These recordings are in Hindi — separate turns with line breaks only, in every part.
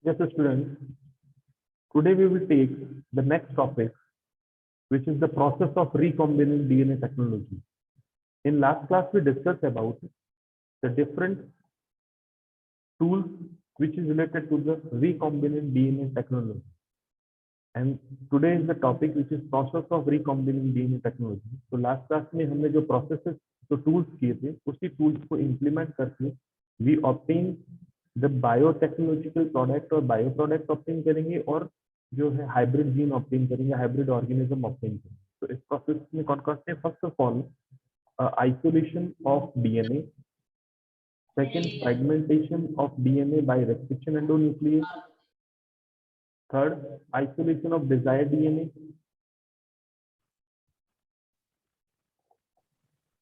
Yes, students, today we will take the next topic, which is the process of recombinant DNA technology. In last class, we discussed about the different tools which is related to the recombinant DNA technology. And today is the topic which is process of recombinant DNA technology. तो last class में हमने जो processes जो tools किए थे, उसी tools को implement करके we obtain the biotechnological product और bio product obtain करेंगे और जो है hybrid gene obtain करेंगे, hybrid organism obtain करेंगे. तो इस process में कौन कौन से? First of all, isolation of DNA. Second, fragmentation of DNA by restriction endonuclease. Third, isolation of desired DNA.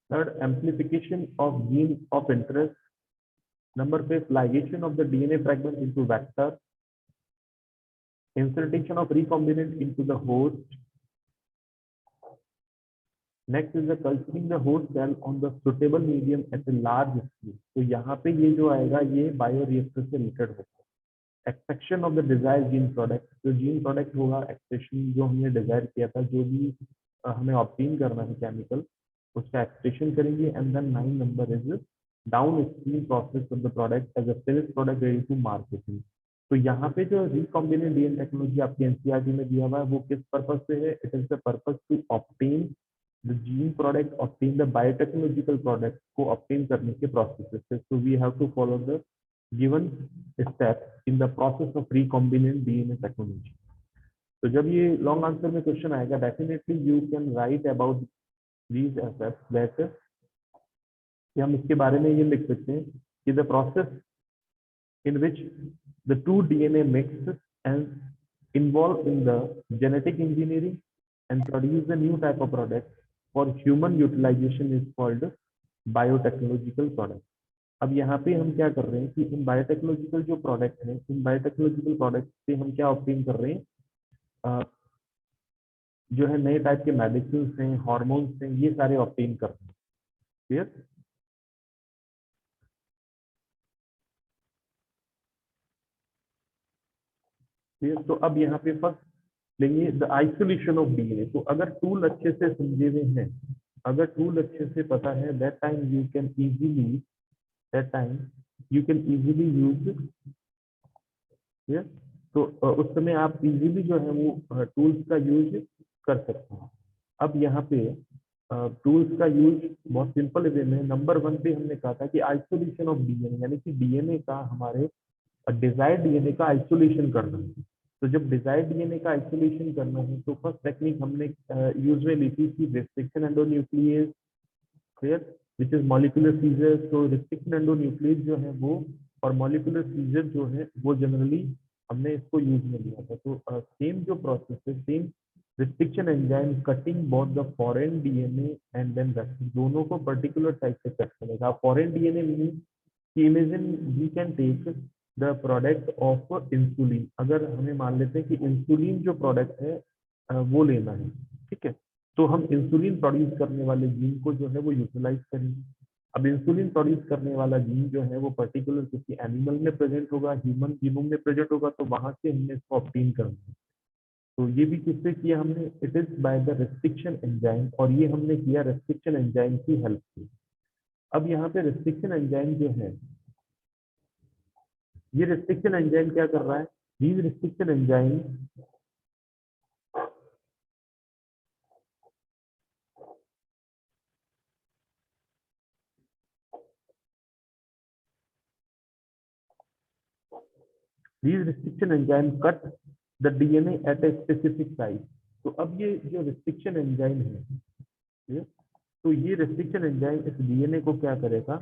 Third, amplification of gene of interest. Number 5, ligation of the DNA fragment into vector. Insertion of recombinant into the host. Next is the culturing the host cell on the suitable medium at a large scale. तो यहाँ पे ये जो आएगा ये बायोरिएक्टर से रिलेटेड होगा. Extraction of the desire gene product, जो जीन प्रोडक्ट होगा एक्सट्रैक्शन जो हमने डिजायर किया था, जो भी हमें ऑब्टेन करना है केमिकल, उसका एक्सट्रैक्शन करेंगे. And then 9 number is down stream process of the product as a finish product ready to marketing. तो यहाँ पे जो रिकॉम्बिनेंट डीएनए टेक्नोलॉजी आपके एनसीईआरटी में दिया हुआ है वो किस पर्पज से है? It is the purpose to obtain the gene product, obtain the biotechnological product को ऑब्टेन करने के प्रोसेस से. So we have to follow the given step in the process of recombinant DNA technology. तो जब ये लॉन्ग आंसर में क्वेश्चन आएगा, definitely you can write about these aspects. That कि हम इसके बारे में ये लिख सकते हैं कि the process in which the two DNA mix and involved in the genetic engineering and produce a new type of product for human utilization is called biotechnological product. अब यहाँ पे हम क्या कर रहे हैं कि इन बायोटेक्नोलॉजिकल जो प्रोडक्ट हैं, इन बायोटेक्नोलॉजिकल प्रोडक्ट से हम क्या ऑब्टेन कर रहे हैं? जो है नए टाइप के मेडिसिन हैं, हॉर्मोन्स हैं, ये सारे ऑब्टेन कर रहे हैं. क्लियर? क्लियर. तो अब यहाँ पे फर्स्ट लेंगे द आइसोलेशन ऑफ डीएनए. तो अगर टूल अच्छे से समझे हुए हैं, अगर टूल अच्छे से पता है, that time you can easily use. तो उस समय आप इजीली जो है वो टूल्स का यूज कर सकते हैं. अब यहाँ पे टूल्स का यूज बहुत सिंपल वे में. नंबर 1 पे हमने कहा था कि आइसोलेशन ऑफ डीएनए, यानी कि डीएनए का, हमारे डिजायर्ड डीएनए का आइसोलेशन करना है. तो जब डिजायर्ड डीएनए का आइसोलेशन करना है तो फर्स्ट टेक्निक हमने यूज में ली थी कि restriction endonuclease. Clear? Which is molecular scissor. तो रेस्ट्रिक्शन एंडोन्यूक्लियस जो है वो और मॉलिक्यूलर सीजर जो है वो जनरली हमने इसको यूज में लिया था. तो सेम जो प्रोसेस है, same restriction enzyme cutting both the foreign DNA and then vaccine, दोनों को पर्टिकुलर टाइप से कट करेगा. फॉरेन डीएनए मीनिंग कि imagine we can take the product of insulin. अगर हमें मान लेते हैं कि इंसुलिन जो प्रोडक्ट है वो लेना है, ठीक है, तो हम इंसुलिन प्रोड्यूस करने वाले जीन को जो है वो यूटिलाइज करेंगे. अब इंसुलिन प्रोड्यूस करने वाला जीन जो है वो पर्टिकुलर किसी एनिमल में प्रेजेंट होगा, ह्यूमन जीनोम में प्रेजेंट होगा, तो वहां से हमने इसको ऑब्टेन करना है. तो ये भी किससे किया हमने? It is by the restriction enzyme, और ये हमने किया रेस्ट्रिक्शन एंजाइम की हेल्प से. अब यहाँ पे रेस्ट्रिक्शन एंजाइम जो है, ये रेस्ट्रिक्शन एंजाइम क्या कर रहा है? These restriction enzyme cut the DNA eight a specific site. तो अब ये जो रेस्ट्रिक्शन एंजाइम है, ये, तो ये रेस्ट्रिक्शन एंजाइम इस डीएनए को क्या करेगा?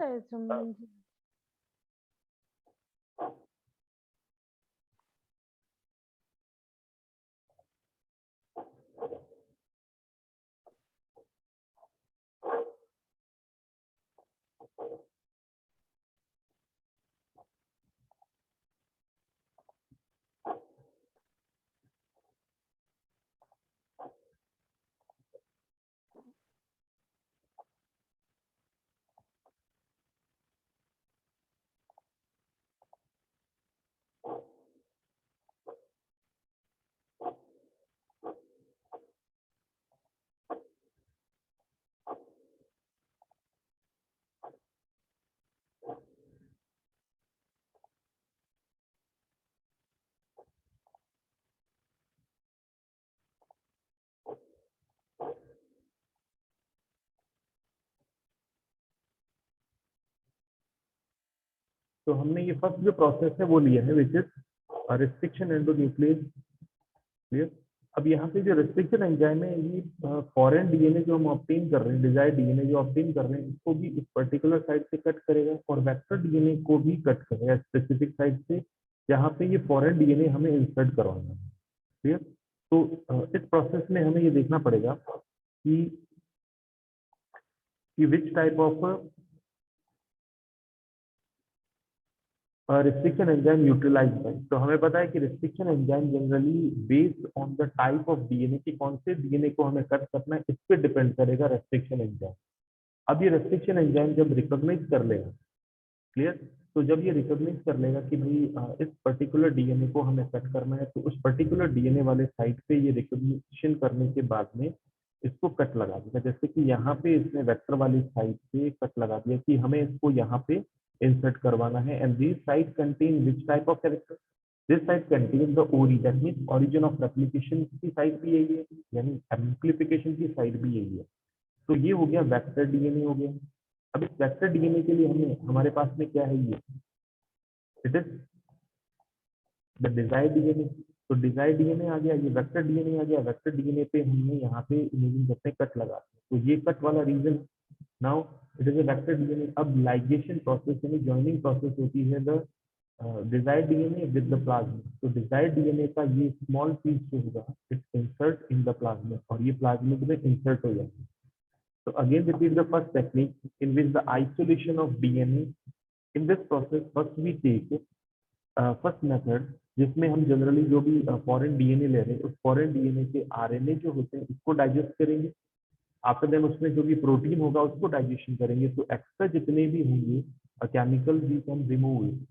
तो हमने ये फर्स्ट जो प्रोसेस है वो लिया है which is restriction endonuclease. Clear. अब यहाँ पे जो रिस्ट्रिक्शन एंजाइम है ये फॉरेन डीएनए जो हम ऑब्टेन कर रहे हैं, डिजायर्ड डीएनए जो ऑब्टेन कर रहे हैं, इसको भी इस पर्टिकुलर साइट से कट करेगा और वेक्टर डीएनए को भी कट करेगा स्पेसिफिक साइट से जहाँ पे ये फॉरेन डीएनए हमें इंसर्ट करवाना है। क्लियर। तो इस प्रोसेस में हमें ये देखना पड़ेगा कि which type of restriction enzyme utilize by. तो हमें पता है कि restriction enzyme generally based on the type of DNA कि कौन से डीएनए को हमें कट करना है, इस पे डिपेंड करेगा रेस्ट्रिक्शन एंजाइम। अब ये रेस्ट्रिक्शन एंजाइम जब रिकॉग्नाइज कर लेगा, क्लियर, तो जब ये रिकॉग्नाइज कर लेगा कि भाई इस पर्टिकुलर डीएनए को हमें कट करना है, तो उस पर्टिकुलर डीएनए वाले साइट पे ये रिकॉग्निशन करने के बाद में इसको कट लगा देगा। जैसे कि यहाँ पे इसने वेक्टर वाली साइट पे कट लगा दिया कि हमें इसको यहाँ पे इंसर्ट करवाना है, and this site contain which type of character, this site contain the ori, that means origin of replication की साइट भी यही है, यानी एम्प्लीफिकेशन की साइट भी यही है। तो ये हो गया वेक्टर डीएनए हो गया। अब इस वेक्टर डीएनए के लिए हमें हमारे पास में क्या है, ये it is the desired DNA. तो डिजायर्ड डीएनए आ गया, ये वेक्टर डीएनए आ गया, वेक्टर डीएनए पे हमने यहाँ पे इमेजिंग करते हैं कट लगा, तो ये कट वाला region now it is a vector DNA. अब लाइगेशन प्रोसेस यानी जॉइनिंग प्रोसेस होती है the desired DNA with the plasma. तो डिजायर्ड डीएनए का ये स्मॉल पीस जो होगा it insert in the plasma और ये प्लाज्मिड में इंसर्ट हो जाएगा। So again repeat the first technique in which the isolation of DNA. In this process, first we take first method जिसमें हम जनरली जो भी फॉरेन डीएनए ले रहे हैं उस फॉरेन डीएनए के आरएनए जो होते हैं उसको डाइजेस्ट करेंगे। आफ्टर देन उसमें जो भी प्रोटीन होगा उसको डाइजेशन करेंगे। तो एक्स्ट्रा जितने भी होंगे chemical we can remove it.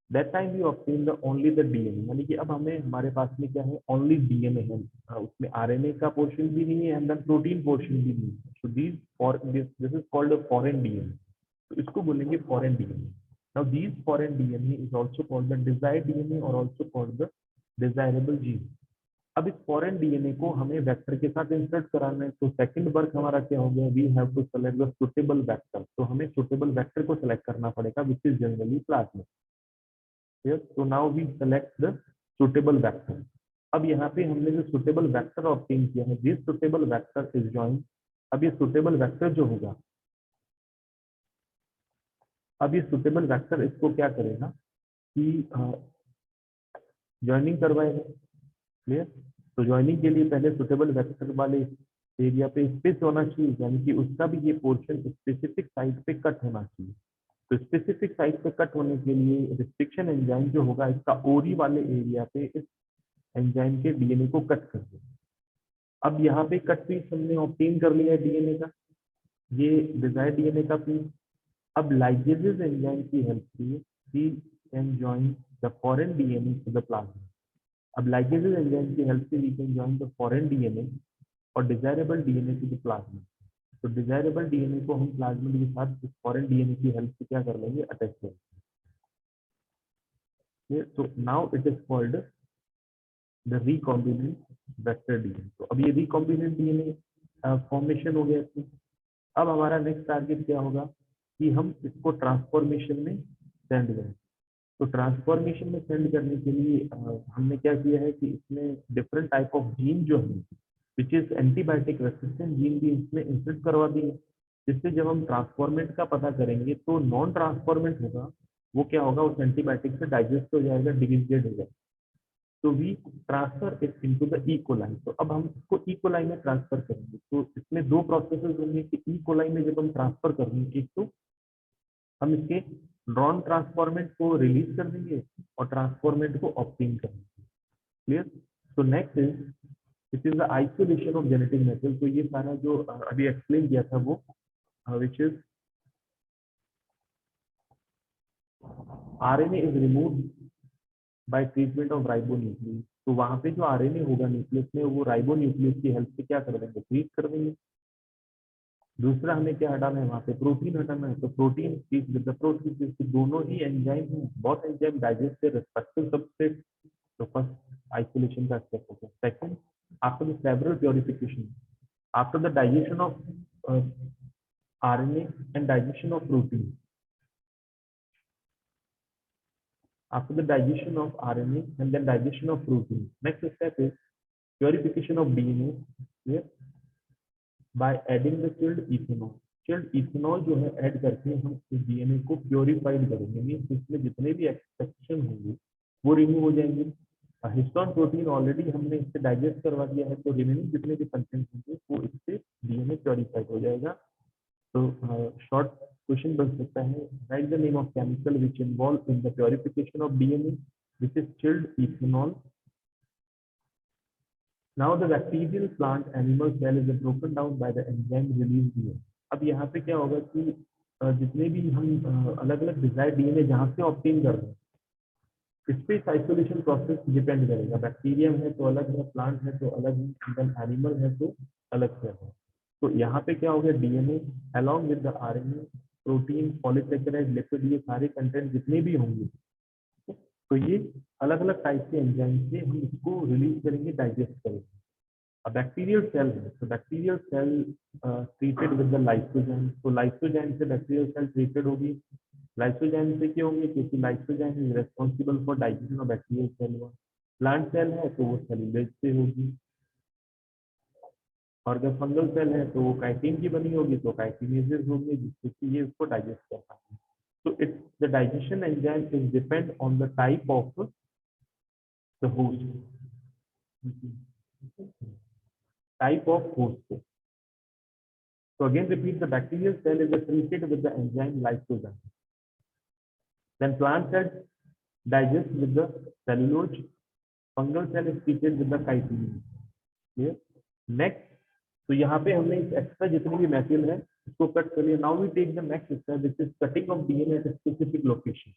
That time we obtain the only the DNA, यानी कि अब हमें हमारे पास में क्या है, ओनली डीएनए है, उसमें आरएनए का पोर्शन भी नहीं है एंड देन प्रोटीन पोर्शन भी नहीं है। So this for this is called a foreign DNA. तो इसको बोलेंगे foreign DNA. Now this foreign DNA is also called the desired DNA और also called the desirable gene. अब इस फॉरेन डीएनए को हमें वेक्टर के साथ इंसर्ट कराना है। तो सेकंड वर्क हमारा क्या हो गया, we have to select the suitable vector. तो हमें सुटेबल वेक्टर को सेलेक्ट करना पड़ेगा which is generally plasma. Yes, so now we select the suitable vector. अब यहाँ पे हमने जो suitable vector ऑब्टेन किया है, this suitable vector is joined। अब ये suitable vector जो होगा, अब ये suitable vector इसको क्या करेगा कि ज्वाइनिंग करवाएगा। क्लियर। तो ज्वाइनिंग के लिए पहले suitable vector वाले एरिया पे स्पेस होना चाहिए, यानी कि उसका भी ये पोर्शन स्पेसिफिक साइट पे कट होना चाहिए। तो स्पेसिफिक साइट पे कट होने के लिए रिस्ट्रिक्शन एंजाइम जो होगा इसका ओरी वाले एरिया पे इस एंजाइम के डीएनए को कट कर दे। अब यहाँ पे कट पीस हमने ऑब्टेन कर लिया डीएनए का, ये डिजायर्ड डीएनए का पीस। अब लाइगेजेस एंजाइम की हेल्प से ही can join the foreign DNA to the plasma. अब लाइगेजेस एंजाइम की हेल्प से we can join the foreign DNA और desirable DNA to the plasma. तो डिजायरेबल डीएनए को हम प्लाज्मिड के साथ फॉरेन डीएनए की हेल्प से क्या कर लेंगे, अटैच कर लेंगे। तो now it is called the recombinant vector DNA. तो अब ये रिकॉम्बिनेंट डीएनए फॉर्मेशन हो गया इसमें। अब हमारा नेक्स्ट टारगेट क्या होगा कि हम इसको ट्रांसफॉर्मेशन में सेंड करें। तो ट्रांसफॉर्मेशन में सेंड करने के लिए हमने क्या किया है कि इसमें डिफरेंट टाइप ऑफ जीन जो है which is antibiotic resistant gene भी इसमें इंसर्ट करवा दी है, जिससे जब हम ट्रांसफॉर्मेंट का पता करेंगे तो नॉन ट्रांसफॉर्मेंट होगा वो क्या होगा, उस एंटीबायोटिक से डाइजेस्ट हो जाएगा, डिग्रेड हो जाएगा। तो we transfer it into the E coli. तो अब हम इसको ई कोलाई में ट्रांसफर करेंगे। तो इसमें दो प्रोसेसेस होंगे कि ई कोलाई में जब हम ट्रांसफर करेंगे, एक तो हम इसके नॉन ट्रांसफॉर्मेंट को रिलीज कर देंगे और ट्रांसफॉर्मेंट को ऑब्टेन करेंगे। क्लियर। तो next is it is the isolation of genetic material. तो ये सारा जो अभी एक्सप्लेन किया था वो which is RNA is removed by treatment of ribonuclease. तो वहां पे जो आरएनए होगा न्यूक्लियस में वो राइबोन्यूक्लियस की हेल्प से क्या कर देंगे, ट्रीट कर देंगे। दूसरा हमें क्या हटाना है, वहां पे प्रोटीन हटाना है। तो protein peace with the protein, दोनों ही एंजाइम हैं, बहुत एंजाइम डाइजेस्ट के रिस्पेक्टिव सबस्ट्रेट। तो फर्स्ट आइसोलेशन का स्टेप हो गया। Second, after the several purification, after the digestion of RNA and digestion of protein, after the digestion of RNA and then digestion of protein. Next step is purification of DNA, yeah, by adding the chilled ethanol. Chilled ethanol जो है ऐड करके हम इस डीएनए को प्योरीफाइड करेंगे, मीन्स इसमें जितने भी एक्सपेक्शन होंगे वो रिमूव हो जाएंगे। हिस्टोन प्रोटीन ऑलरेडी हमने इससे डाइजेस्ट करवा दिया है, तो रिमेनिंग जितने भी कंटेंट होंगे वो इससे डीएनए प्योरीफाइड हो जाएगा। तो शॉर्ट क्वेश्चन बन सकता है, right the name of chemical which involve in the purification of DNA, which is chilled ethanol. Now the bacterial plant animal cell is broken down by the enzyme released here. अब यहाँ पे क्या होगा कि जितने भी हम अलग अलग डिजायर्ड डीएनए जहाँ से ऑब्टेन कर रहे हैं, इस पे आइसोलेशन प्रोसेस डिपेंड करेगा। बैक्टीरियम है तो अलग है, प्लांट है तो अलग है, एनिमल है तो अलग से है। तो यहाँ पे क्या हो गया, DNA along with the RNA, protein, polysaccharide, lipid, ये सारे कंटेंट जितने भी होंगे, तो ये अलग अलग टाइप के एंजाइम से हम इसको रिलीज करेंगे, डाइजेस्ट करेंगे। बैक्टीरियल सेल है तो bacterial cell treated with the lysozyme, तो लाइसोजाइम से बैक्टीरियल सेल ट्रीटेड होगी। लाइसोजाइम से क्यों होंगे, क्योंकि lysozyme is responsible for digestion of bacterial cell. Plant cell है तो वो सेलुलोज से होगी, और जब फंगल सेल है तो वो काइटिन की बनी होगी, तो काइटिनेजेस होंगे जिससे कि ये उसको डाइजेस्ट कर पाएंगे। तो it's the digestion enzyme is depend on the type of the host, type of host. So again repeat, the bacterial cell is treated with the enzyme lysozyme. Then plant cell digest with the cellulose. Fungal cell is treated with the chitin. Clear? Next, तो यहाँ पे हमने एक्स्ट्रा जितनी भी मैटेरियल है उसको कट कर लिया। Now we take the next step which is cutting of DNA at specific location.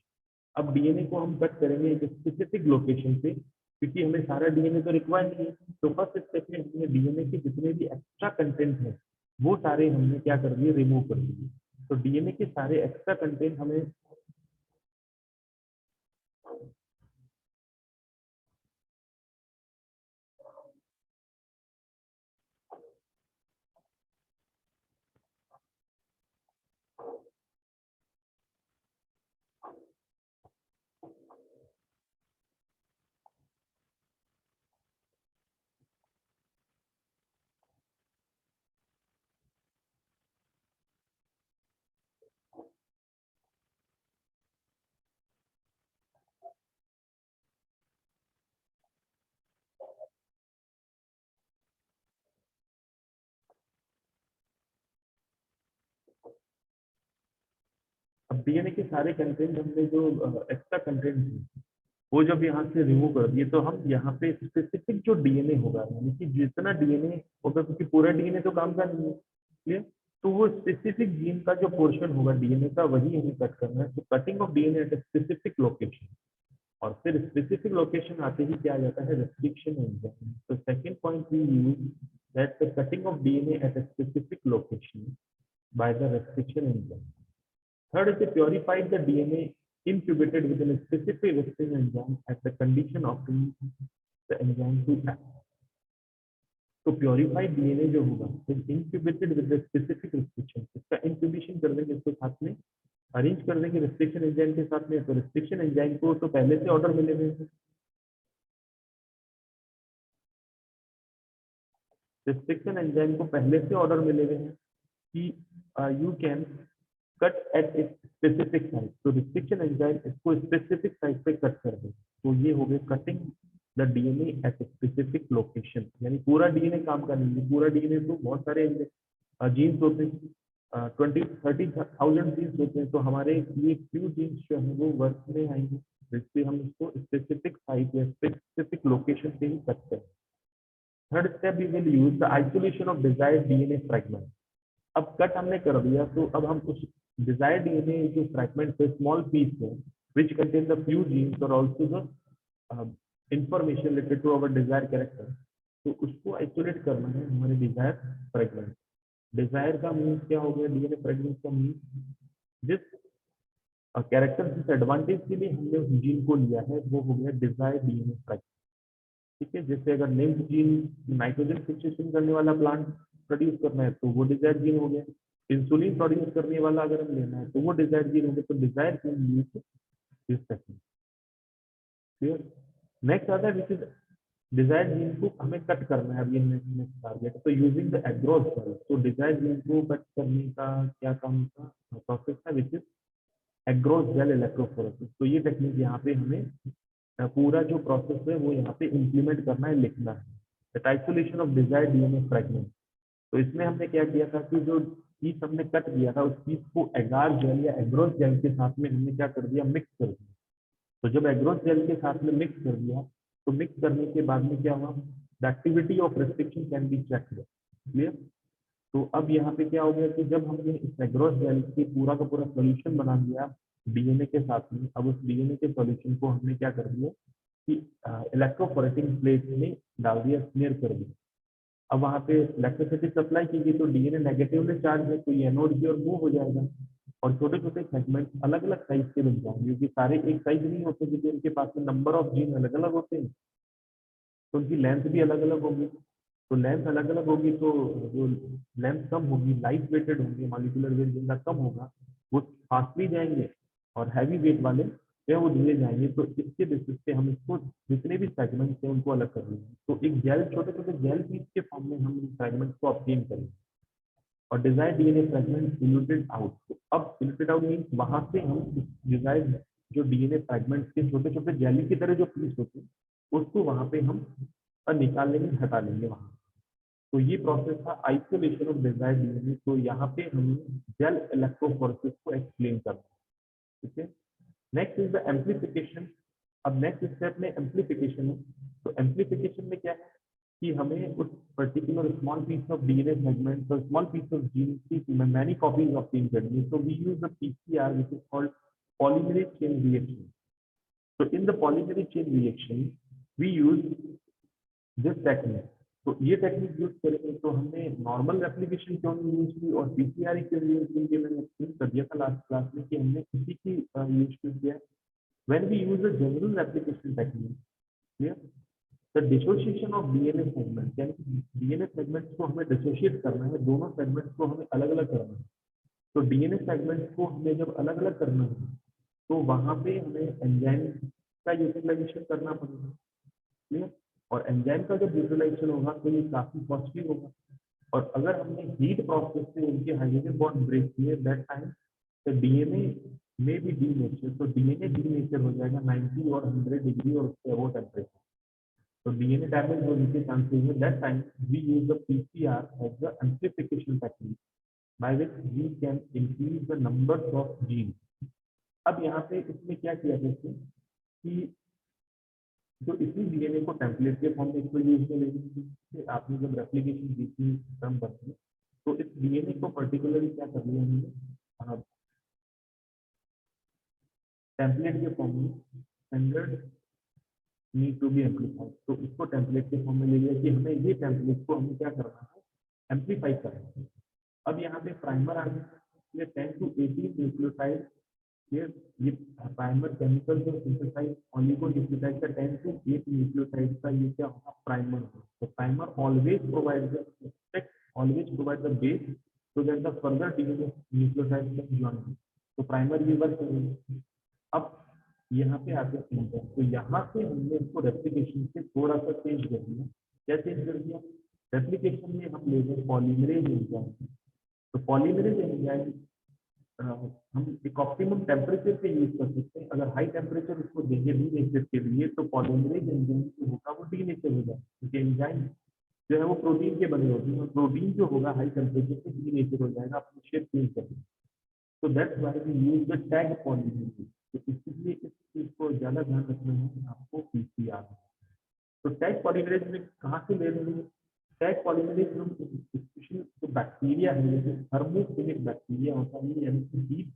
अब डीएनए को हम कट करेंगे एक स्पेसिफिक लोकेशन पे, क्योंकि हमें सारा डीएनए तो रिक्वायर्ड नहीं है। तो फर्स्ट स्टेप में हमने डीएनए के जितने भी एक्स्ट्रा कंटेंट है वो सारे हमने क्या कर दिए, रिमूव कर दिए। तो डीएनए के सारे एक्स्ट्रा कंटेंट हमें अब डीएनए के सारे कंटेंट हमने जो एक्स्ट्रा कंटेंट थे वो जब यहाँ से रिमूव कर दिए, तो हम यहाँ पे स्पेसिफिक जो डीएनए होगा, यानी कि जितना डीएनए होगा, क्योंकि पूरा डीएनए तो काम का नहीं है, क्लियर। तो वो स्पेसिफिक जीन का जो पोर्शन होगा डीएनए का वही हमें कट करना है। तो cutting of DNA at specific location, और फिर स्पेसिफिक लोकेशन आते ही क्या आ जाता है, रेस्ट्रिक्शन एंजाइम। तो second point we use that the cutting of DNA at specific location by the restriction enzyme. Third is to purify the DNA incubated within a specific resting enzyme at the condition of the enzyme to act. तो प्योरीफाइड डीएनए जो होगा incubated with the specific restriction, इसका इंक्यूबेशन कर देंगे, इसको साथ में अरेंज कर देंगे रिस्ट्रिक्शन एंजाइम के साथ में। तो रिस्ट्रिक्शन एंजाइम को तो पहले से ऑर्डर मिले हुए हैं, रिस्ट्रिक्शन एंजाइम को पहले से ऑर्डर मिले हुए हैं कि you can cut at a specific site. तो रिस्ट्रिक्शन एंजाइम इसको स्पेसिफिक साइट पे कट कर दे, तो ये हो गया cutting the DNA at specific location. यानी पूरा डीएनए काम का नहीं है, पूरा डीएनए तो बहुत सारे जीन्स होते हैं, 20-30,000 जीन्स होते हैं, तो हमारे ये फ्यू जीन्स जो है वो वर्क में आएंगे, जिससे हम इसको स्पेसिफिक साइट या स्पेसिफिक लोकेशन पे ही कट करें। Third step we will use the isolation of desired DNA fragment. अब कट हमने कर दिया, तो अब हम उस डिजायर्ड डीएनए जो फ्रैगमेंट है, स्मॉल पीस है which contain the few genes or also the information related to our desired character, तो उसको आइसोलेट करना है हमारे डिजायर फ्रैगमेंट। डिजायर का मीन्स क्या हो गया, डीएनए फ्रैगमेंट का मीन्स जिस कैरेक्टर जिस एडवांटेज के लिए हमने उस जीन को लिया है वो हो गया डिजायर डीएनए फ्रैगमेंट। ठीक है, जैसे अगर नेम्ड जीन नाइट्रोजन फिक्सेशन करने वाला प्लांट प्रोड्यूस करना है तो वो डिजायर जीन हो गया। इंसुलिन प्रोड्यूस करने वाला अगर हम लेना है तो वो डिजायर जीन हो गया। तो डिजायर जीन यूज इस टेक्निक। नेक्स्ट आता है विच इज डिजायर्ड जीन को हमें कट करना है, अभी नेक्स्ट टारगेट। तो यूजिंग द एग्रोस सेल, तो डिजायर्ड जीन को कट करने का क्या काम का प्रोसेस है, which is agarose gel electrophoresis. तो ये टेक्निक यहाँ पे हमें पूरा जो प्रोसेस है वो यहाँ पे इम्प्लीमेंट करना है, लिखना है। Isolation of desired DNA fragment, तो इसमें हमने क्या किया था कि जो पीस हमने कट किया था उस पीस को एगार जेल या एग्रोस जेल के साथ में हमने क्या कर दिया, मिक्स कर दिया। तो जब एग्रोस जेल के साथ में मिक्स कर दिया, तो मिक्स करने के बाद में क्या हुआ, the activity of restriction can be checked. Clear. तो अब यहाँ पे क्या हो गया कि जब हमने इस एग्रोस जेल की पूरा का पूरा सोल्यूशन बना दिया डीएनए के साथ में, अब उस डीएनए के सोल्यूशन को हमने क्या कर दिया कि इलेक्ट्रोफोरेटिक प्लेट में डाल दिया, स्मीयर कर दिया। अब वहाँ पे इलेक्ट्रिसिटी सप्लाई की गई, तो डीएनए नेगेटिवली चार्ज है, तो ये एनोड की ओर मूव हो जाएगा और छोटे छोटे सेगमेंट अलग अलग साइज के बन जाएंगे, क्योंकि सारे एक साइज नहीं होते, क्योंकि उनके पास में नंबर ऑफ जीन अलग अलग होते हैं, तो उनकी लेंथ भी अलग अलग होगी। तो लेंथ अलग अलग होगी, तो जो लेंथ कम होगी, लाइट वेटेड होंगे, मॉलिक्यूलर वेट जिनका कम होगा वो फास्टली जाएंगे, और हैवी वेट वाले जो है वो धीरे जाएंगे। तो इसके बेसिस पे हम इसको जितने भी सेगमेंट्स हैं उनको अलग कर लेंगे। तो एक जेल, छोटे छोटे जेल पीस के फॉर्म में हम इन फ्रेगमेंट्स को ऑब्टेन करेंगे और desired DNA fragment eluted out. तो अब इल्यूटेड आउट मीन्स वहां से हम डिजायर्ड जो डीएनए फ्रेगमेंट्स के छोटे छोटे जेली की तरह जो पीस होते हैं उसको वहां पे हम निकाल लेंगे, हटा लेंगे वहां। तो ये प्रोसेस था आइसोलेशन ऑफ डिजायर्ड डीएनए। तो यहाँ पे हमें जेल इलेक्ट्रोफोरेसिस को एक्सप्लेन करना है। ठीक है। Next is the amplification. अब नेक्स्ट स्टेप में एम्प्लीफिकेशन है। तो एम्प्लीफिकेशन में क्या है कि हमें उस particular small piece of DNA segment, तो स्मॉल पीस ऑफ जीन की मैनी कॉपीज ऑब्टेन करनी है। तो we use the PCR which is called polymerase chain reaction. तो in the polymerase chain reaction we use this technique. तो ये टेक्निक यूज करेंगे। तो हमने नॉर्मल रेप्लिकेशन क्यों नहीं यूज की और पीसीआर क्यों यूज की, ये मैंने एक्सप्लेन कर दिया था लास्ट क्लास में कि हमने किसी की यूज क्यों किया। When we use a general replication technique, clear, the dissociation of DNA segments, यानी DNA segments को हमें डिसोशिएट करना है, दोनों segments को हमें अलग अलग करना है। तो DNA segments को हमें जब अलग अलग करना है तो वहां पे हमें एंजाइम का यूटिलाइजेशन करना पड़ेगा। क्लियर। और एंजाइम का जब यूटिलाइजेशन होगा तो ये काफी कॉस्टली होगा। और अगर हमने हीट प्रोसेस से उनके हाइड्रोजन बॉन्ड ब्रेक किए दैट टाइम तो डीएनए में भी डीनेचर, तो डीएनए डीनेचर हो जाएगा 90 और 100 डिग्री और उससे अबव टेम्परेचर। तो डीएनए डैमेज होने के चांसेस है। That time we use the PCR as the amplification technique by which we can increase the numbers of gene. अब यहाँ पे इसमें क्या किया जाता है कि जो इसी डीएनए को टेम्पलेट के फॉर्म में इसको यूज में लेंगे। आपने जब रेप्लिकेशन की टर्म करते हैं तो इस डीएनए को पर्टिकुलरली क्या कर लिया हमने, टेम्पलेट के फॉर्म में standard need to be amplified. तो इसको टेम्पलेट के फॉर्म में ले लिया कि हमें ये टेम्पलेट को हमें क्या करना है, एम्पलीफाई करना है। अब यहाँ पे प्राइमर आ गया, 10 to 18 न्यूक्लियोटाइड। ये प्राइमर केमिकल जो सिंथेसाइज ओलिगोन्यूक्लियोटाइड का 10 to 8 न्यूक्लियोटाइड का ये क्या होगा, प्राइमर होगा। तो primer always provide the always provide the base so that the further DNA nucleotide can join. तो प्राइमर ये वर्क करेगा। अब यहाँ पे आते हैं इंटर। तो यहाँ से हमने इसको रेप्लिकेशन से थोड़ा सा चेंज कर दिया। क्या चेंज कर दिया, रेप्लिकेशन में हम ले गए पॉलीमरेज एंजाइम। तो पॉलीमरेज एंजाइम हम एक ऑप्टिमम टेम्परेचर पे यूज कर सकते हैं। अगर हाई टेम्परेचर उसको देंगे डीनेचर के लिए तो पॉलीमरेज एंजाइम जो होगा वो डीनेचर हो जाए, क्योंकि एंजाइम जो है वो प्रोटीन के बने होते हैं और प्रोटीन जो होगा हाई टेम्परेचर पे डीनेचर हो जाएगा, अपनी शेप चेंज करेगा। तो that's why we use the Taq polymerase. तो इसलिए इस चीज को ज्यादा ध्यान रखना है आपको पीसीआर। तो टैग पॉलीमरेज में कहाँ से ले रहे हैं, टैग पॉलीमरेज हम स्पेशल जो बैक्टीरिया है, जैसे थर्मोफिलिक बैक्टीरिया होता है, यानी कि हीट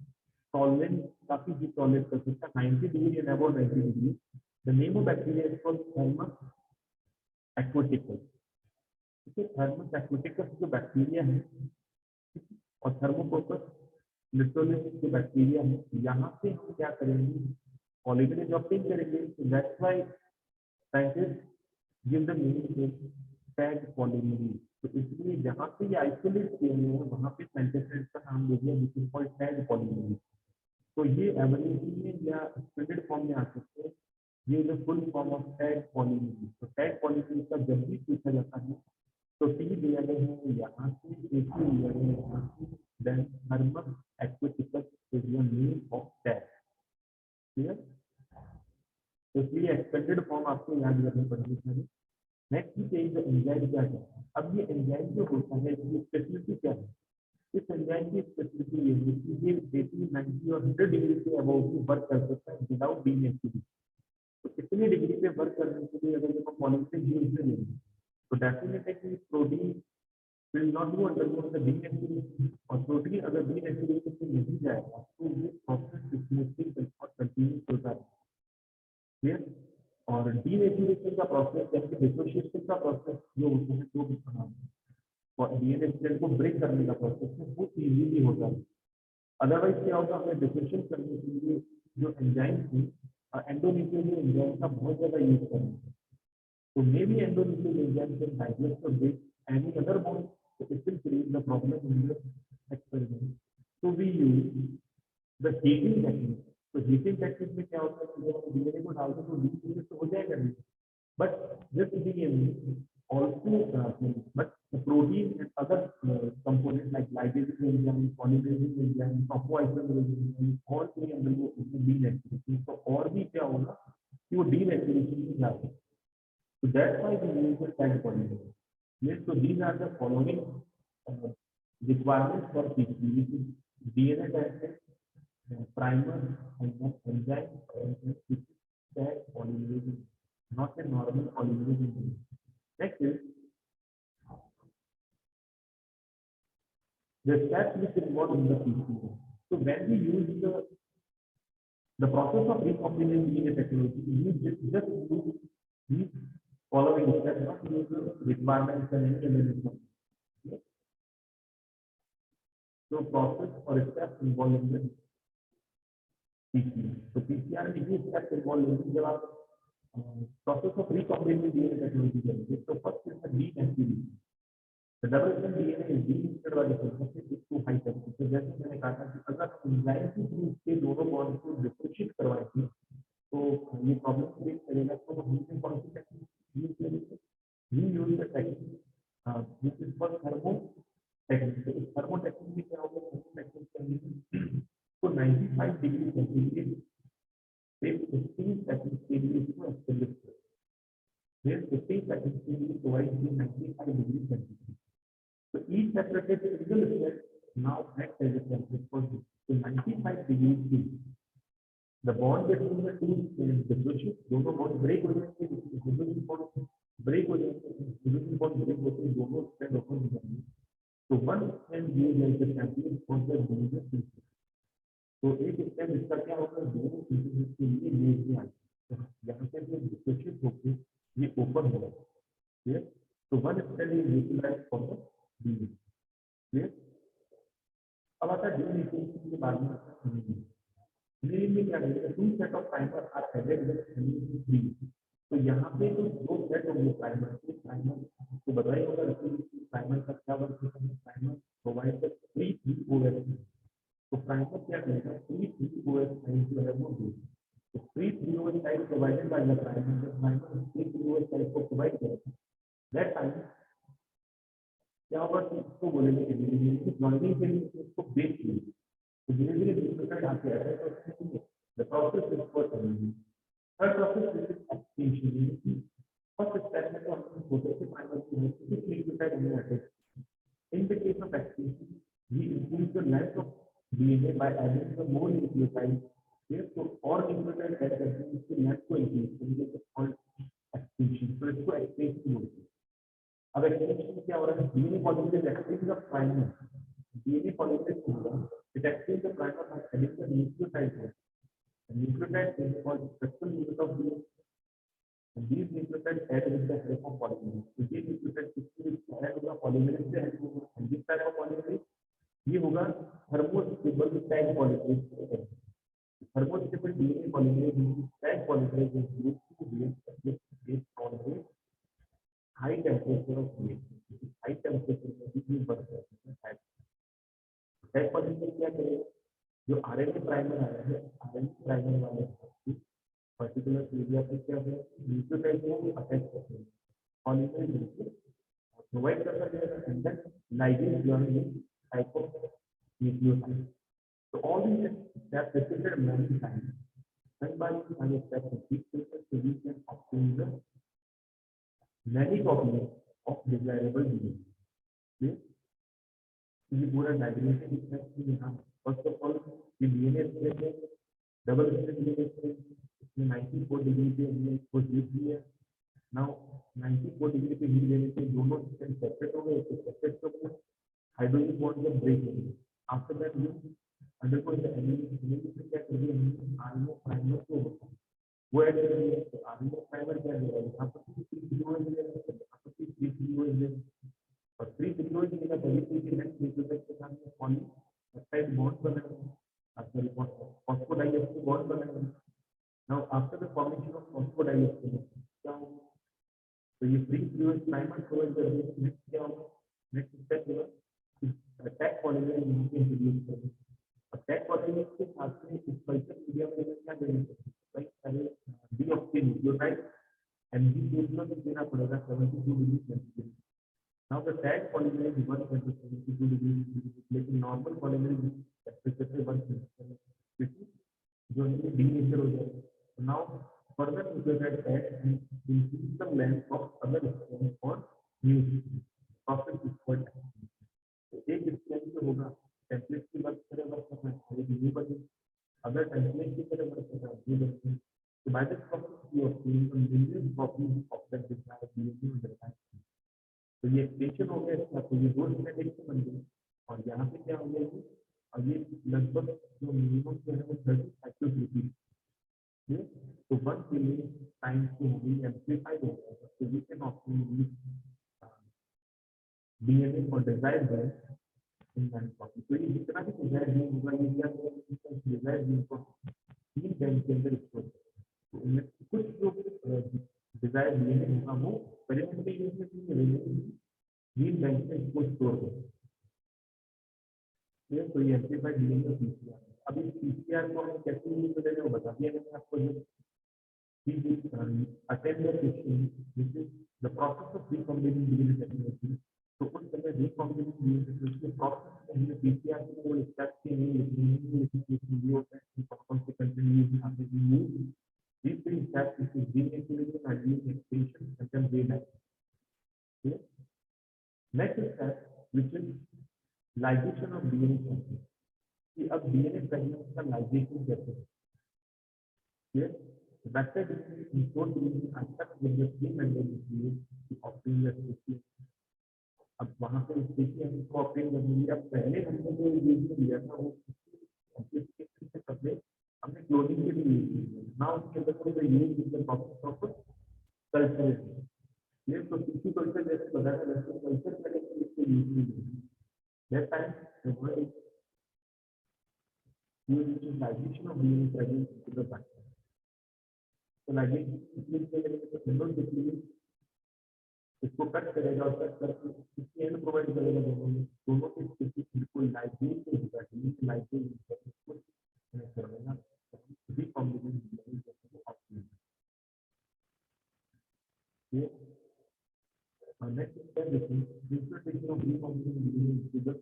टॉलरेंट, काफी हीट टॉलरेट कर सकता है 90 degree and above 90 degree. The name of bacteria is called thermos aquaticus. ठीक है, थर्मस एक्वाटिकस जो बैक्टीरिया है और थर्मोकोकस लिटोलिस जो बैक्टीरिया है, यहाँ से हम क्या करेंगे, पॉलीमरेज ऑब्टेन करेंगे। तो that's why scientist give the name tag polymerase. तो इसलिए जहाँ से ये आइसोलेट किए हुए हैं वहाँ पे साइंटिस्ट ने इसका नाम दे दिया which is called tag polymerase. तो ये एवोल्यूशन में या स्टैंडर्ड फॉर्म में आ सकते हैं ये जो full form of tag polymerase. तो टैग पॉलीमरेज का जब भी पूछा जाता है तो टी दिया गया है यहाँ से, एक ही दिया गया है यहाँ से, then thermal aquaticus is the name of Taq. Clear? तो इसलिए एक्सपेंडेड फॉर्म आपको याद करनी पड़ेगी सर। नेक्स्ट चीज एंजाइम क्या है। अब ये एंजाइम जो होता है इसकी स्पेसिफिसिटी क्या है। इस एंजाइम की स्पेसिफिसिटी ये है कि ये 80, 90 और 100 डिग्री के अबव भी वर्क कर सकता है विदाउट बीइंग एक्टिव। तो इतनी डिग्री पे वर्क करने के लिए अगर हम पॉलीमरेज यूज में लेंगे तो डेफिनेट है कि protein will not go undergo the deactivation, और प्रोटीन अगर डीएक्टिवेशन से नहीं जाएगा तो ये प्रोसेस स्मूथली और कंटिन्यूस होता है। क्लियर? और डीनेचुरेशन का प्रोसेस जैसे डिसोसिएशन का प्रोसेस जो होता है जो और डीएनए स्ट्रैंड को ब्रेक करने का प्रोसेस है वो इजीली होता है। अदरवाइज क्या होगा, हमें डिसोसिएशन करने के लिए जो एंजाइम थी एंडोन्यूक्लियर एंजाइम का बहुत ज्यादा यूज करेंगे। तो maybe endonuclear enzyme can digest और break any other bond, so it will create the problem in the experiment. So we use the heating technique. तो हीटिंग टेक्निक में क्या होता है कि जब हम डीएनए को डालते हैं तो डीएनए तो हो जाएगा नहीं, but this DNA also but the protein and other components like lipase enzyme, polymerase enzyme, topoisomerase enzyme all के अंदर वो उसमें डीनेचुरेशन तो और भी क्या होगा कि वो डीनेचुरेशन में जाएगा। So that's why we use the tag polymerase. Yes, so these are the following requirements for PCB: DNA tag, primer, and then enzyme, and then tag polymerase, not a normal polymerase. Next is the steps which involved in the PCB. So when we use the process of recombinant DNA technology, we just use these following steps, not use the requirements and any other. So process or steps involved in the PCR. So PCR में ये steps involved in जब आप process of recombinant DNA technology करेंगे तो first is the deactivation. The double strand DNA is delisted वाले प्रोसेस से इसको हाई करते हैं। तो जैसे मैंने कहा था कि अगर एंजाइम के थ्रू इसके दोनों बॉन्ड को डिफरेंशिएट करवाएंगे तो ये प्रॉब्लम क्रिएट करेगा। तो हमने कौन सी टेक्निक यूज करेंगे? We use the technique this is for thermo technique. तो इस थर्मो टेक्निक में क्या होगा, थर्मो टेक्निक करने तो 95 डिग्री सेंटीग्रेड पे 15 सेकंड के लिए इसको एक्सटेंड करें। फिर 15 सेकंड के लिए प्रोवाइड किए 95 degree centigrade. So each separated single step now acts as a template for this. So 95 degrees T. The bond between the two is dissociate. दोनों bond break हो जाएंगे, hydrogen bond break हो जाएंगे, hydrogen bond break होते हैं, दोनों strand open हो जाएंगे। So one strand used as the template for the donor synthesis. तो एक strand इसका क्या होगा, दोनों synthesis के लिए यूज में आएगा। यहाँ पे जो dissociate होके ये open हो जाएगा। Clear? So one strand is utilized for the DNA. Clear? अब आता है डीनेचुरेशन के बारे में। डीएनए में क्या करेगा, two set of primer are added with NH3. तो यहाँ पे तो दो सेट होंगे प्राइमर के। प्राइमर तो बताया होगा कि प्राइमर का क्या वर्क होता है। Primer provide the 3,3-OH। तो प्राइमर क्या करेगा, 3,3-OH साइड जो है वो दे। तो 3,3-OH side provided by the primer. जब प्राइमर 3,3-OH साइड को प्रोवाइड करेगा दैट टाइम क्या होगा कि इसको बोलेंगे कि जॉइनिंग के लिए इसको बेस कीजिए। तो धीरे धीरे न्यूक्लियोटाइड आते हैं तो उसमें the process is for energy. Third process is extension. First step में तो हम छोटे से प्राइमर की कुछ न्यूक्लियोटाइड हमें attach. In the case of extension we increase the length of DNA by adding the more nucleotide. तो और न्यूक्लियोटाइड ऐड करते हैं इसकी लेंथ को इंक्रीज करेंगे तो कॉल्ड एक्सटेंशन। तो इसको एक्सटेंशन बोलते हैं। अब एक्सटेंशन में क्या हो रहा है, DNA polymerase extend the primer. DNA polymerase होगा it extend the primer by adding the nucleotide. Nucleotide is called structural unit of DNA and these nucleotides add with the help of polymerase। तो ये न्यूक्लियोटाइड किससे ऐड होगा, पॉलीमरेज से ऐड होगा। and this type of polymerase ये होगा thermostable Taq polymerase. Thermostable DNA polymerase Taq polymerase is used to react based on the high temperature of DNA। High temperature में भी वर्क करता है। टैग पॉलीमरेज क्या करेगा, जो आरएनए प्राइमर आ रहा है, आरएनए प्राइमर वाले पर्टिकुलर सर्कुलर एरिया पे क्या है न्यूक्लियोटाइड को अटैच करते हैं पॉलीमरेज बिल्कुल प्रोवाइड करता है and then ligase join with type of nucleotide so all these steps repeated many times when by the step repeated so we can obtain the many copies of desirable DNA ये पूरा डायग्राम स्टेप यहाँ फर्स्ट ऑफ ऑल ये डीएनए स्ट्रेच है डबल स्ट्रेच डीएनए स्ट्रेच इसमें 94 डिग्री पे हमने इसको हीट दिया नाउ 94 डिग्री पे हीट देने से दोनों स्ट्रेच सेपरेट हो गए तो सेपरेट हो गए हाइड्रोजन बॉन्ड जब ब्रेक हो गए after that you undergo the elimination से क्या कर दिया हमने आरएनए प्राइमर को वो ऐड कर दिया तो आरएनए प्राइमर क्या दे रहा है यहाँ पर 3 किलो है यहाँ पर 3 किलो है और 3 किलो का तरीके के नेक्स्ट न्यूक्लियोटाइड के साथ में पॉलीपेप्टाइड बॉन्ड बनेगा सॉरी फॉस्फोडाइएस्टर बॉन्ड बनेगा now after the formation of phosphodiester क्या होगा तो ये 3 किलो प्राइमर प्रोवाइड कर दिया नेक्स्ट क्या होगा नेक्स्ट स्टेप होगा टैग पॉलीमरेज यहाँ पे इंट्रोड्यूस करेंगे और टैग पॉलीमरेज के साथ में इस कल्चर मीडिया में क्या देना चाहिए लाइक डीऑक्सी न्यूक्लियोटाइड एमजी देना पड़ेगा 72 degree centigrade Now the tag polymerase is 172 degrees, लेकिन normal polymerase temperature से 177 जो है denature हो जाएगा. So now further nucleotide tag and increase the length of other strands for new process is called. तो एक strand जो होगा template की बात करें वर्क करना है एक new बने अगर template की तरह वर्क करना है new बने तो by this process you obtain a million copies of the desired DNA in the time. तो ये एक्सटेंशन हो गया इसका तो ये दो स्टैटिक से बन गए और यहाँ पे क्या हो गया ये और ये लगभग जो मिनिमम जो है वो 30 साइकिल्स रिपीट है तो 1 बिलियन टाइम्स की होगी एम्प्लीफाइड हो गया तो we can obtain DNA for desired branch in one copy तो ये जितना भी डिजायर्ड जीन होगा ये क्या होगा डिजायर्ड जीन को 3 बैंक के अंदर स्टोर तो इनमें कुछ जो डिजायर्ड डीएनए होगा वो पेरिमेट्री यूनिट जीन बैंक में इसको स्टोर करें ये तो ये एम्प्लीफाइड डीएनए का पीसीआर अब इस पीसीआर को हम कैसे यूज करेंगे वो बता दिया मैंने आपको जो attend the question this is the process of recombinating DNA technology तो उस समय रिकॉम्बिनेटिंग डीएनए टेक्नोलॉजी प्रोसेस में हमने पीसीआर के केवल स्टेप्स के नहीं लिखने वीडियो में कौन से कंटेंट यूज यहाँ पे use these three steps which is denaturation and gene extinction and then redying. Next step which is ligation of DNA fragments. कि अब DNA fragments का ligation कैसे है? Yes, vector DNA encode DNA accept with the same membrane nucleus to obtain the species. अब वहाँ पे species हमको obtain करने के लिए अब पहले हमने जो यूज किया था वो amplification से पहले हमने क्लोनिंग के लिए यूज किया नाउ उसके बाद में use in the process of culture ये तो किसी कल्चर जैसे बताया वैसे कल्चर करने के लिए यूज नहीं that time the word is utilization of DNA fragments into the bacteria तो लाइगेशन के लिए तो सिंबल देखिए इसको कट करेगा और कट करके इसकी एंड प्रोवाइड करेगा दोनों की स्थिति बिल्कुल लाइगेशन के होगा DNA लाइगेशन इसको करेगा रिकॉम्बिनेशन ये नेक्स्ट स्टेप देखें डिस्ट्रीब्यूशन ऑफ रिकॉम्बिनेशन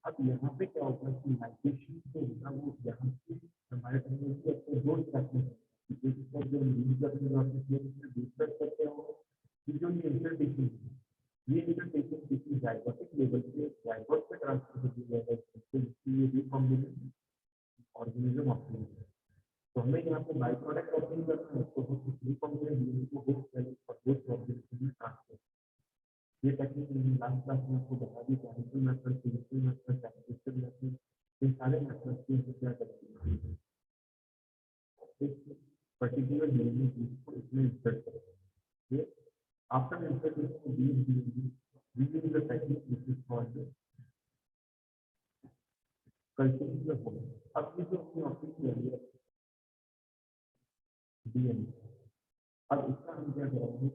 अब यहाँ पे क्या होगा कि लाइगेशन जो होगा वो यहाँ से हमारे टेक्नोलॉजी के दो स्टेप में एक स्टेप जो यूज करते हैं और दूसरा स्टेप क्या होगा कि जो ये इंटरटेशन किसी जाइगोटिक लेवल पे जाइगोट पे ट्रांसफर कर दिया जाएगा तो ये रिकॉम्बिनेशन ऑर्गेनिज्म ऑप्शन तो हमें यहाँ पे बाई प्रोडक्ट ऑप्शन करना है तो हम रिकॉम्बिनेट डीएनए को होस्ट सेल और होस्ट ऑर्गेनिज्म में ट्रांसफर ये टेक्निक मैंने लास्ट क्लास में आपको बता the chemical method physical method statistical method in सारे मेथड्स की हम क्या करते हैं एक पर्टिकुलर डीएनए को इसमें इंसर्ट करते हैं after insertion of these DNA we use the technique which is called culturing the whole अब ये जो हमने ऑप्शन किया है डीएनए अब इसका हम क्या करेंगे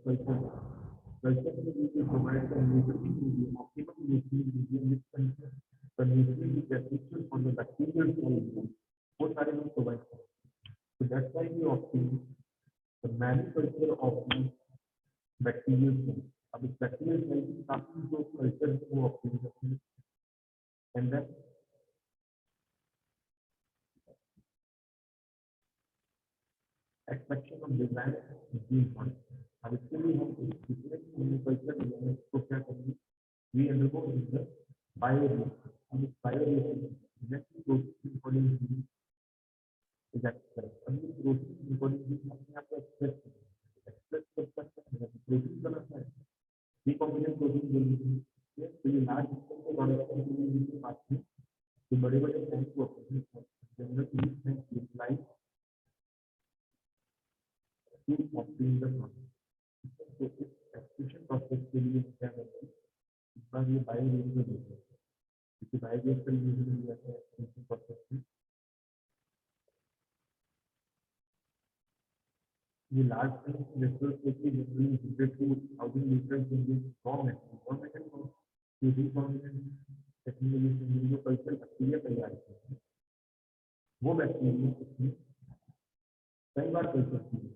कल्चर के लिए provide the nutritive medium optimal nutritive medium which contain the nutrient deficient from the bacterial cell वो सारे हम प्रोवाइड करते हैं so that's why we obtain the manufacture of bacterial cell. अब इस बैक्टीरियल सेल की काफी जो कल्चर है वो ऑप्शन करते हैं and then expectation of design gene form. अब इसके लिए हम जितने भी मैन्युफैक्चर है उसको क्या करेंगे, we undergo in the bioreactor. अब इस बायोरिएक्टर में प्रोटीन इनकोडिंग जीन इजेक्ट करें। अब ये प्रोटीन इनकोडिंग जीन अपने आप को एक्सप्रेस करता है, प्रोटीन बनाता है, रिकॉम्बिनेंट प्रोटीन बोलते हैं। तो ये लार्ज स्केल के प्रोडक्शन के लिए इनके पास में जो बड़े बड़े टैंक को general utilise to obtain the product. तो इस एक्सट्रूशन प्रोसेस के लिए क्या करते हैं, इस बार ये बायोरिएक्टर देते हैं, क्योंकि बायोरिएक्टर यूजुअली जाता है एक्सट्रूशन प्रोसेस में। ये लार्ज स्केल रिसोर्स होती है generally 100 to 1000 litres in this format to recombinant technology से जो कल्चर बैक्टीरिया तैयार करते हैं वो बैक्टीरिया इसमें कई बार कल्चर की है।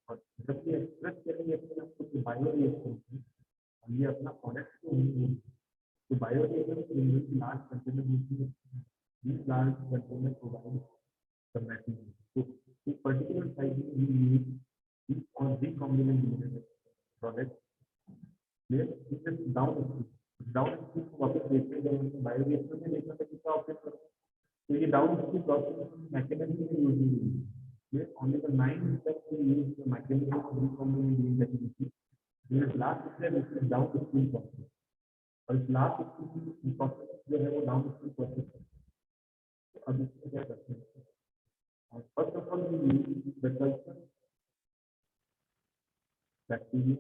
और जब ये एक्सप्रेस करेंगे अपने आप को बायोरिएक्टर में और ये अपना प्रोडक्ट को तो बायोरिएक्टर की लार्ज कंटेनर होती है, these large container provide the material. So a particular size we use this or recombinant product where it is downstream वापस देखते हैं जब हमने बायोरिएक्टर में देखा था कितना ऑपरेट करता है। तो ये डाउनस्ट्रीम प्रोसेस मैकेनिज्म में यूज नहीं है। Where only the 9 steps we use the mechanism of recombinant gene technology. Where last step is downstream process और इस लास्ट प्रोसेस जो है वो डाउनस्ट्रीम प्रोसेस है। तो अब इसमें क्या करते हैं, first of all we use the culture bacteria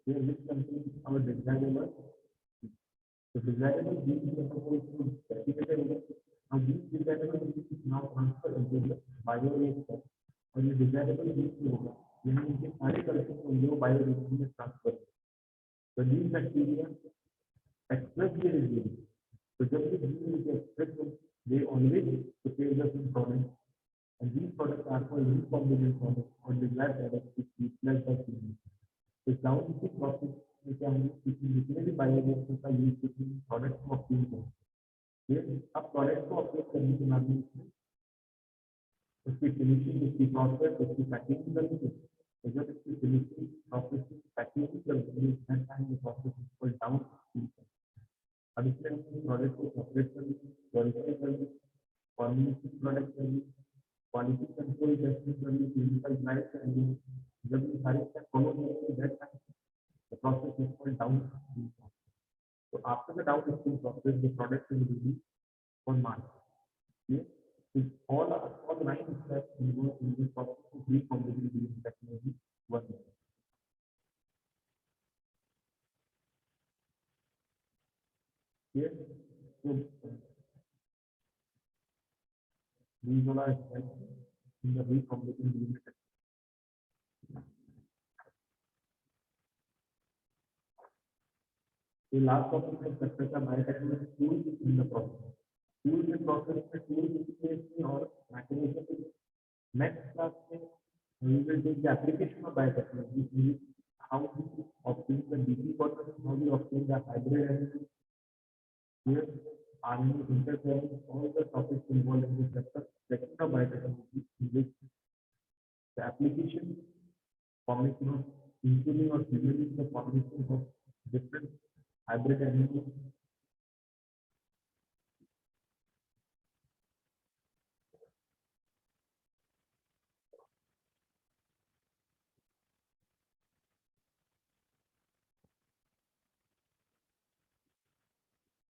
where which contains our desirable, the desirable genes are supposed to replicated over. Now these desirable genes is now transferred into the bioreactor और ये desirable genes जो होगा यानी इनके सारे कल्चर होंगे वो बायोरिएक्टर में ट्रांसफर। तो these bacteria express the gene। तो जब ये gene is expressed, they always prepare the food products and these products are called recombinant products or desired products which utilize the gene। तो डाउनस्ट्रीम प्रोसेस में क्या होंगे, क्योंकि जितने भी बायोरिएक्टर का यूज किसी प्रोडक्ट को ऑप्टेन करें, अब प्रोडक्ट को ऑप्टेन करने के बाद में उसकी फिनिशिंग, उसकी प्रोसेस, उसकी पैकेजिंग करेंगे। तो जब इसकी फिनिशिंग प्रोसेस पैकेजिंग करेंगे प्रोसेस को डाउनस्ट्रीम। अब इसमें हम प्रोडक्ट को सेपरेट करेंगे, क्वालिफाई करेंगे, फॉर्मुलेशन प्रोडक्ट करेंगे, क्वालिटी कंट्रोल टेस्टिंग करेंगे, क्लिनिकल ट्रायल करेंगे। जब ये सारे स्टेप फॉलो करेंगे that time the process is called downstream. तो after the downstream process the product is released on market. all 9 steps involved in this process of recombinant gene technology one। Here, so these all are steps in the recombinant gene technology। The last topic is success of biotechnology tools in the process। Tools in process में tools में और mechanism next class में we will take the application of biotechnology, how we obtain the DC process, how we obtain the hybrid elements, here RNA interference, all the topics involved in this section of biotechnology in which the application formation of including or revealing the formation of